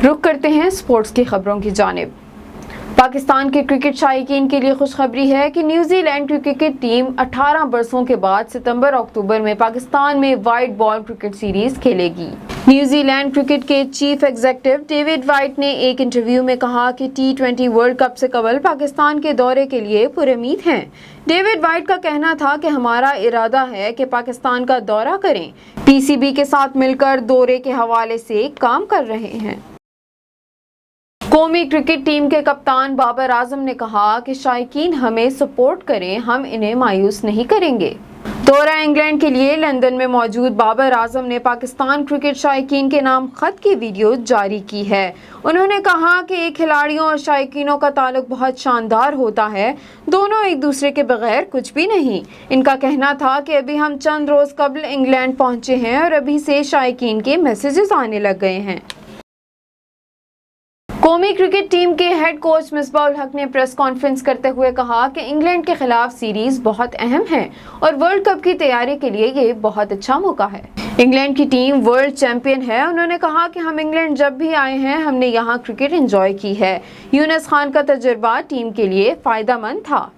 रुक करते हैं स्पोर्ट्स की खबरों की जानिब। पाकिस्तान के क्रिकेट शायकीन के लिए खुशखबरी है कि न्यूजीलैंड क्रिकेट टीम 18 बरसों के बाद सितंबर-अक्टूबर में पाकिस्तान में वाइट बॉल क्रिकेट सीरीज खेलेगी। न्यूजीलैंड क्रिकेट के चीफ एग्जीक्यूटिव डेविड वाइट ने एक इंटरव्यू में कहा कि T20 वर्ल्ड कप से कबल पाकिस्तान के दौरे के लिए पुरुम्मीद हैं। डेविड वाइट का कहना था कि हमारा इरादा है कि पाकिस्तान का दौरा करें। PCB के साथ मिलकर दौरे के हवाले से काम कर रहे हैं। कौमी क्रिकेट टीम के कप्तान बाबर आजम ने कहा कि शायकीन हमें सपोर्ट करें, हम इन्हें मायूस नहीं करेंगे। दौरा इंग्लैंड के लिए लंदन में मौजूद बाबर आजम ने पाकिस्तान क्रिकेट शायकीन के नाम खत की वीडियो जारी की है। उन्होंने कहा कि खिलाड़ियों और शायकीनों का ताल्लुक बहुत शानदार होता है, दोनों एक दूसरे के बगैर कुछ भी नहीं। इनका कहना था कि अभी हम चंद रोज कबल इंग्लैंड पहुंचे हैं और अभी से शायकीन के मैसेजेस आने लग गए हैं। कौमी क्रिकेट टीम के हेड कोच मिसबाह उल हक ने प्रेस कॉन्फ्रेंस करते हुए कहा कि इंग्लैंड के खिलाफ सीरीज बहुत अहम है और वर्ल्ड कप की तैयारी के लिए ये बहुत अच्छा मौका है। इंग्लैंड की टीम वर्ल्ड चैंपियन है। उन्होंने कहा कि हम इंग्लैंड जब भी आए हैं हमने यहाँ क्रिकेट एंजॉय की है। यूनुस खान का तजुर्बा टीम के लिए फायदेमंद था।